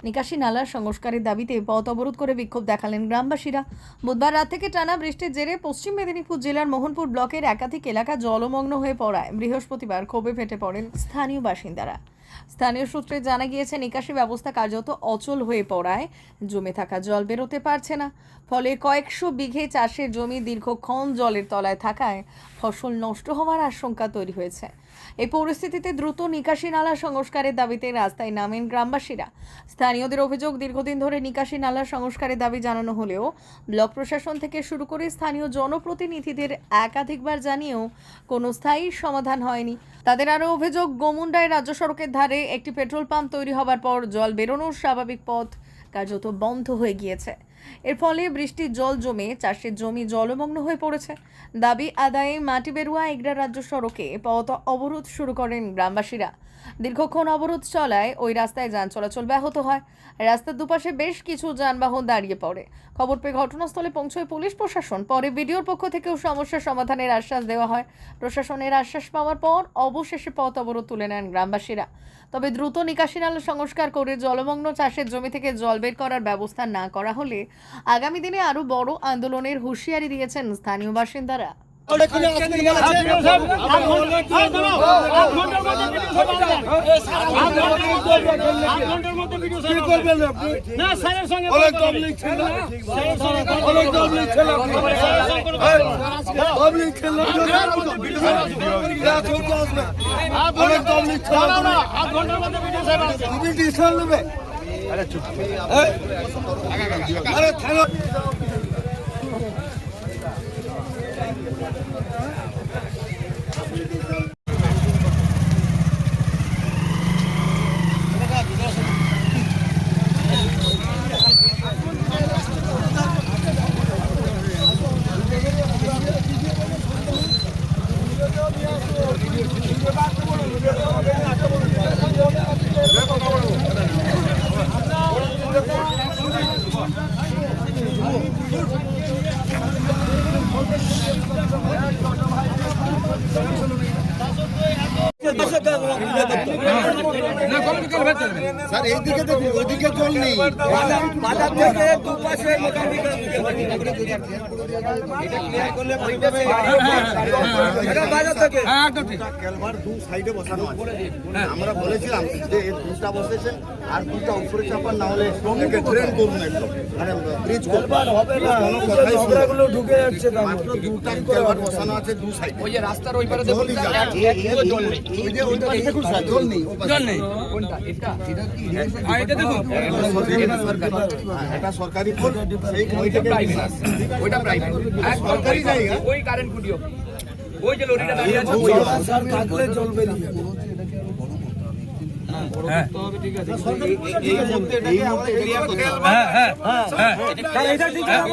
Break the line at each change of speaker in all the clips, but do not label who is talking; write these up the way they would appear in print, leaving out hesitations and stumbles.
নিকাশি নালার সংস্কারের দাবিতে পথ অবরোধ করে বিক্ষোভ দেখালেন গ্রামবাসীরা। বুধবার রাত থেকে টানা বৃষ্টির জেরে পশ্চিম মেদিনীপুর জেলার মোহনপুর ব্লকের একাধিক এলাকা জলমগ্ন হয়ে পড়ায় বৃহস্পতিবার ক্ষোভে ফেটে পড়েন স্থানীয় বাসিন্দারা। স্থানীয় সূত্রে জানা গিয়েছে, নিকাশি ব্যবস্থা কার্যত অচল হয়ে পড়ায় জমে থাকা জল বেরোতে পারছে না। ফলে কয়েকশো বিঘে চাষের জমি দীর্ঘক্ষণ জলের তলায় থাকায় ফসল নষ্ট হওয়ার আশঙ্কা তৈরি হয়েছে। এই পরিস্থিতিতে দ্রুত নিকাশি নালা সংস্কারের দাবিতে রাস্তায় নামেন গ্রামবাসীরা। স্থানীয়দের অভিযোগ, দীর্ঘদিন ধরে নিকাশি নালা সংস্কারের দাবি জানানো হলেও ব্লক প্রশাসন থেকে শুরু করে স্থানীয় জনপ্রতিনিধিদের একাধিকবার জানিয়েও কোনো স্থায়ী সমাধান হয়নি। তাদের আরও অভিযোগ, গোমুন্ডায় রাজ্য সড়কের ধারে একটি পেট্রোল পাম্প তৈরি হবার পর জল বেরোনোর স্বাভাবিক পথ কার্যত বন্ধ হয়ে গিয়েছে। এর ফলে বৃষ্টির জল জমে চাষের জমি জলমগ্ন হয়ে পড়েছে। দাবি আদায়ে মাটিবেরুয়া এগরা রাজ্য সড়কে পথ অবরোধ শুরু করেন গ্রামবাসীরা। দীর্ঘক্ষণ অবরোধ চলায় ওই রাস্তায় যান চলাচল ব্যাহত হয়। রাস্তার দুপাশে বেশ কিছু যানবাহন দাঁড়িয়ে পড়ে। খবর পেয়ে ঘটনাস্থলে পৌঁছয় পুলিশ প্রশাসন। পরে বিডিওর পক্ষ থেকেও সমস্যার সমাধানের আশ্বাস দেওয়া হয়। প্রশাসনের আশ্বাস পাওয়ার পর অবশেষে পথ অবরোধ তুলে নেন গ্রামবাসীরা। তবে দ্রুত নিকাশি নালা সংস্কার করে জলমগ্ন চাষের জমি থেকে জল বের করার ব্যবস্থা না করা হলে আগামী দিনে আরো বড় আন্দোলনের হুঁশিয়ারি দিয়েছেন স্থানীয় বাসিন্দারা।
স্যার এইদিকে দেখুন, ওইদিকে জল নেই। বাজার থেকে দুপাশে আমরা বলেছিলাম যে এই দুটা বসেছেন আর দুটা উপরে চাপার, না হলে ট্রেন করুন, একদম মানে ব্রিজ হবে না, কথাগুলো ঢুকে যাচ্ছে। মাত্র দুটা ক্যালভার বসানো আছে দু সাইডে। ওই যে রাস্তার ওই পারে দেখুন জল নেই, ওই যে ওইটা দেখুন স্যার জল নেই, জল নেই। কোনটা এটা কি এটা দেখুন, এটা সরকারি পোল, সেই ওইটা প্রাইভেট, ওইটা প্রাইভেট আর সরকারি জায়গা। ওই কারেন্ট খুঁটিও ওই যে লরিটা দাঁড়িয়ে আছে, ওই স্যার থাকলে জল বেরিয়ে যাবে। হ্যাঁ ঠিক আছে, এই মুহূর্তে এটাকে আমরা ক্লিয়ার করতে হবে। হ্যাঁ হ্যাঁ হ্যাঁ এটা ঠিক আছে,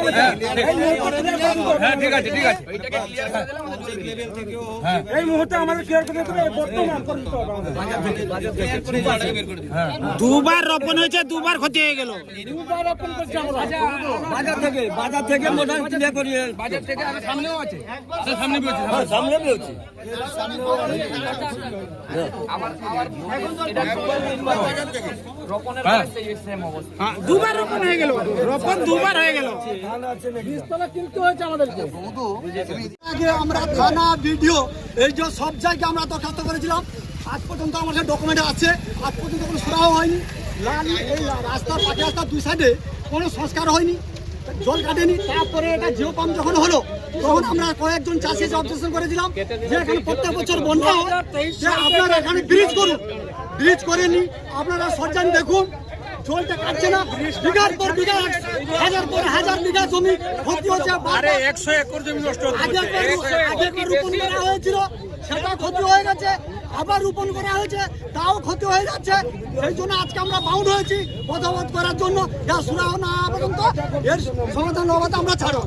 হ্যাঁ ঠিক আছে ঠিক আছে, এটাকে ক্লিয়ার করে দিলে আমাদের লেভেল থেকেও এই মুহূর্তে আমাদের ক্লিয়ার করতে হবে। বর্তমান করতে হবে আমাদের বাজার থেকে বের করে দিই। হ্যাঁ দুবার রোপণ হয়েছে, দুবার ক্ষতি হয়ে গেল। দুবার রোপণ করছে আমরা বাজার থেকে মোটামুটি ক্লিয়ার করি। বাজার থেকে আমি সামনেও আছে, স্যার সামনে বেরোচ্ছে, হ্যাঁ সামনে বেরোচ্ছে। আবার এটা দুবার রোপণ হয়ে গেল, রোপণ দুবার হয়ে গেল। বীজতলা কিনতে হয়েছে আমাদেরকে। আগে আমরা থানা ভিডিও এই যে সব জায়গায় আমরা দরখাস্ত করেছিলাম, আজ পর্যন্ত আমার কাছে ডকুমেন্ট আছে, আজ পর্যন্ত কোনো সুরাহ হয়নি। এই রাস্তার পাখি রাস্তার দুই সাইডে কোনো সংস্কার হয়নি, জল কাটেনি। তারপরে এটা জিও পাম্প যখন হলো তখন আমরা কয়েকজন চাষি অবজেকশন করেছিলাম যে এখানে প্রত্যেক বছর বন্যা হয়, যে আপনারা এখানে ব্রিজ করুন। ব্রিজ করেনি, আপনারা সরজান দেখুন জলটা কাটছে না। বিঘার পর বিঘা, হাজার পর হাজার বিঘা জমি ক্ষতি হচ্ছে। 100 একর জমি নষ্ট হচ্ছে। আগে রোপণ করা হয়েছিল, সেটা ক্ষতি হয়ে গেছে। আবার রোপণ করা হয়েছে, তাও ক্ষতি হয়ে যাচ্ছে। সেই জন্য আজকে আমরা বাউন্ড হয়েছি পথবরোধ করার জন্য। যা সুরাহ না পর্যন্ত এর সমাধান হওয়া আমরা ছাড়ব।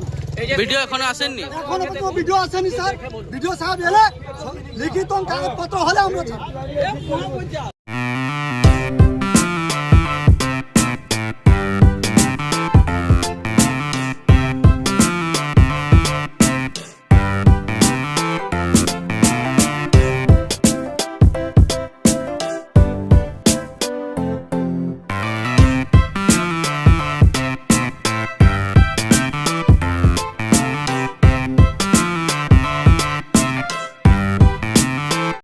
ভিডিও এখনো আসেননি,
এখনো পর্যন্ত ভিডিও আসেনি স্যার। ভিডিও সাহেব এলে লিখিত কাগজপত্র হলে আমরা